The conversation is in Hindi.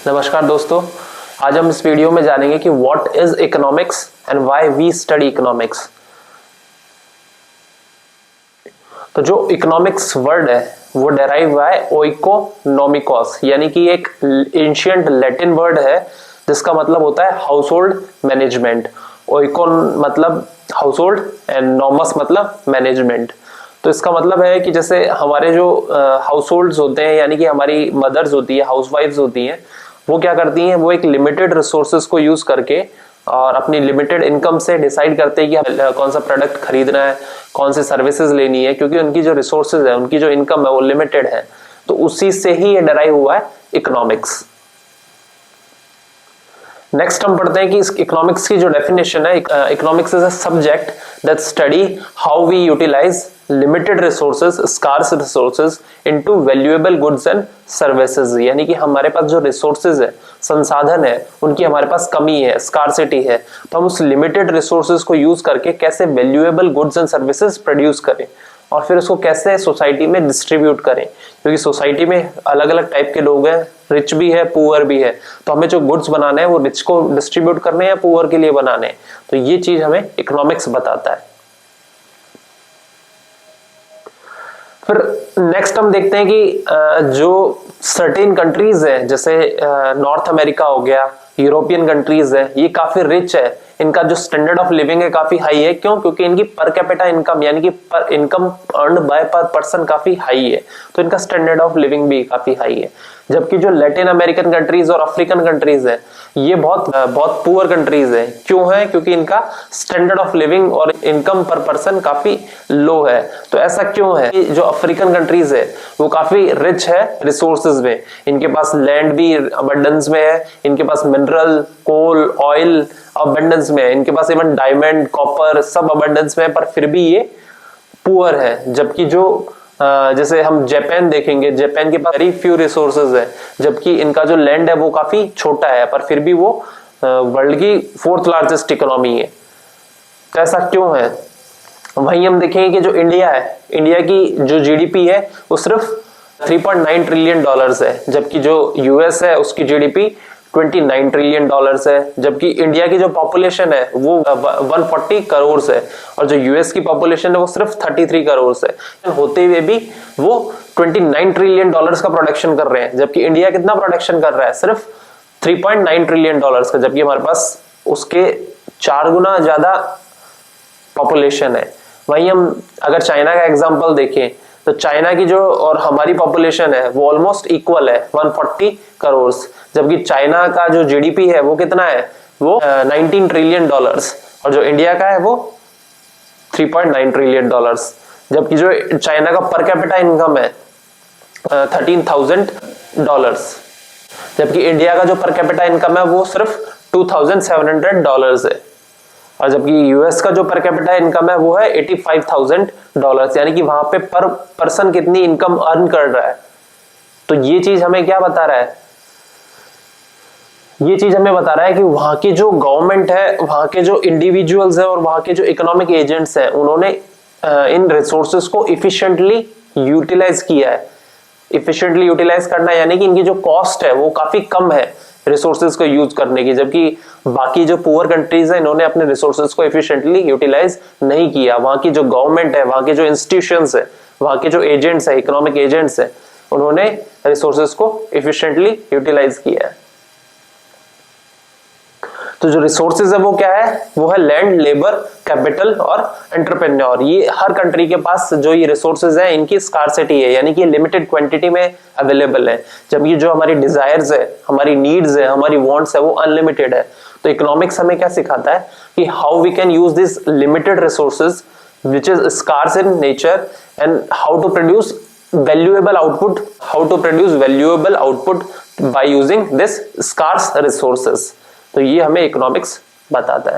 नमस्कार दोस्तों, आज हम इस वीडियो में जानेंगे कि what is economics and why we study economics. तो जो इकोनॉमिक्स वर्ड है वो डेराइव हुआ है ओइकोनोमिकॉस, यानी कि एक एंशिएंट लैटिन वर्ड है जिसका मतलब होता है हाउस होल्ड मैनेजमेंट। ओइकोन मतलब हाउस होल्ड एंड नॉमस मतलब मैनेजमेंट। तो इसका मतलब है कि जैसे हमारे जो हाउस होल्ड्स होते हैं, यानी कि हमारी मदर्स होती है, हाउस वाइफ्स होती हैं, वो क्या करती हैं, वो एक लिमिटेड रिसोर्सेज को यूज करके और अपनी लिमिटेड इनकम से डिसाइड करते हैं कि कौन सा प्रोडक्ट खरीदना है, कौन सी सर्विसेज लेनी है, क्योंकि उनकी जो रिसोर्सेज है, उनकी जो इनकम है वो लिमिटेड है। तो उसी से ही ये डराइव हुआ है इकोनॉमिक्स। नेक्स्ट हम पढ़ते हैं कि इस इकोनॉमिक्स की जो डेफिनेशन है, economics is a subject that study how we utilize limited resources, scarce resources into valuable goods and services. यानी कि हमारे पास जो रिसोर्सेज है, संसाधन है, उनकी हमारे पास कमी है, स्कार्सिटी है, तो हम उस लिमिटेड रिसोर्सेज को यूज करके कैसे valuable goods and services produce करें और फिर उसको कैसे सोसाइटी में डिस्ट्रीब्यूट करें, क्योंकि सोसाइटी में अलग अलग टाइप के लोग हैं, रिच भी है, पुअर भी है। तो हमें जो गुड्स बनाने हैं वो रिच को डिस्ट्रीब्यूट करने हैं या पुअर के लिए बनाने हैं। तो ये चीज हमें इकोनॉमिक्स बताता है। फिर नेक्स्ट हम देखते हैं कि जो सर्टेन कंट्रीज है, जैसे नॉर्थ अमेरिका हो गया, यूरोपियन कंट्रीज है, ये काफी रिच है, इनका जो स्टैंडर्ड ऑफ लिविंग है काफी हाई है। क्यों? क्योंकि इनकी पर कैपिटा इनकम, यानी कि पर इनकम अर्न्ड बाय पर पर्सन काफी हाई है, तो इनका स्टैंडर्ड ऑफ लिविंग भी काफी हाई है। जबकि जो लैटिन अमेरिकन कंट्रीज और अफ्रीकन कंट्रीज है, ये बहुत पुअर कंट्रीज है। क्यों है? क्योंकि इनका स्टैंडर्ड ऑफ लिविंग और इनकम पर पर्सन काफी लो है। तो ऐसा क्यों है? जो अफ्रीकन कंट्रीज है वो काफी रिच है रिसोर्सेज में, इनके पास लैंड भी अबंडेंस में है, इनके पास मिनरल, कोल, ऑयल अबंडेंस में है, इनके पास इवन डायमंड, कॉपर सब अबंडेंस में है, पर फिर भी ये पुअर है। जबकि जो जैसे हम जापान देखेंगे, जापान के पास वेरी फ्यू रिसोर्सेज है, जबकि इनका जो लैंड है वो काफी छोटा है, पर फिर भी वो वर्ल्ड की 4th लार्जेस्ट इकोनॉमी है। तो ऐसा क्यों है? वहीं हम देखेंगे कि जो इंडिया है, इंडिया की जो जीडीपी है वो सिर्फ 3.9 ट्रिलियन डॉलर्स है, जबकि जो यूएस है उसकी जीडीपी 29 ट्रिलियन डॉलर्स है। जबकि इंडिया की जो पॉपुलेशन है वो 140 करोड़ है और जो यूएस की पॉपुलेशन है वो सिर्फ 33 करोड़ है। होते हुए भी वो 29 ट्रिलियन डॉलर्स का प्रोडक्शन कर रहे हैं, जबकि इंडिया कितना प्रोडक्शन कर रहा है? सिर्फ 3.9 ट्रिलियन डॉलर्स का, जबकि हमारे पास उसके 4 गुना ज्यादा पॉपुलेशन है। वहीं हम अगर चाइना का एग्जांपल देखें तो चाइना की जो और हमारी पॉपुलेशन है वो ऑलमोस्ट इक्वल है, 140 करोड़, जबकि चाइना का जो जीडीपी है वो कितना है? वो 19 ट्रिलियन डॉलर्स और जो इंडिया का है वो 3.9 ट्रिलियन डॉलर्स। जबकि जो चाइना का पर कैपिटा इनकम है 13,000 डॉलर्स, जबकि इंडिया का जो पर कैपिटा इनकम है वो सिर्फ 2,700 डॉलर्स है। और जबकि यूएस का जो पर कैपिटा इनकम है वो है 85,000 डॉलर्स, यानी कि वहां पे पर पर्सन कितनी इनकम अर्न कर रहा है। तो ये चीज हमें क्या बता रहा है? ये चीज हमें बता रहा है कि वहां की जो गवर्नमेंट है, वहां के जो इंडिविजुअल्स हैं और वहां के जो इकोनॉमिक एजेंट्स हैं, उन्होंने इन रिसोर्सेज को इफिशिएंटली यूटिलाइज किया है। इफिशिएंटली यूटिलाइज करना यानी कि इनकी जो कॉस्ट है वो काफी कम है रिसोर्सेज को यूज करने की, जबकि बाकी जो पुअर कंट्रीज है इन्होंने अपने रिसोर्सेज को एफिशिएंटली यूटिलाइज नहीं किया। वहां की जो गवर्नमेंट है, वहां के जो इंस्टीट्यूशंस है, वहां के जो एजेंट्स है, इकोनॉमिक एजेंट्स है, उन्होंने रिसोर्सेज को एफिशिएंटली यूटिलाइज किया है। तो जो रिसोर्सेज है वो क्या है? वो है लैंड, लेबर, कैपिटल और एंटरप्रेन्योर। ये हर कंट्री के पास जो ये रिसोर्सेज है इनकी स्कार्सिटी है, यानी कि लिमिटेड क्वांटिटी में अवेलेबल है, जबकि जो हमारी डिजायर्स है, हमारी नीड्स है, हमारी वांट्स है वो अनलिमिटेड है। तो इकोनॉमिक्स हमें क्या सिखाता है कि how we can use this limited resources which is scarce in nature and how to produce valuable output by using this scarce resources। तो ये हमें इकोनॉमिक्स बताता है।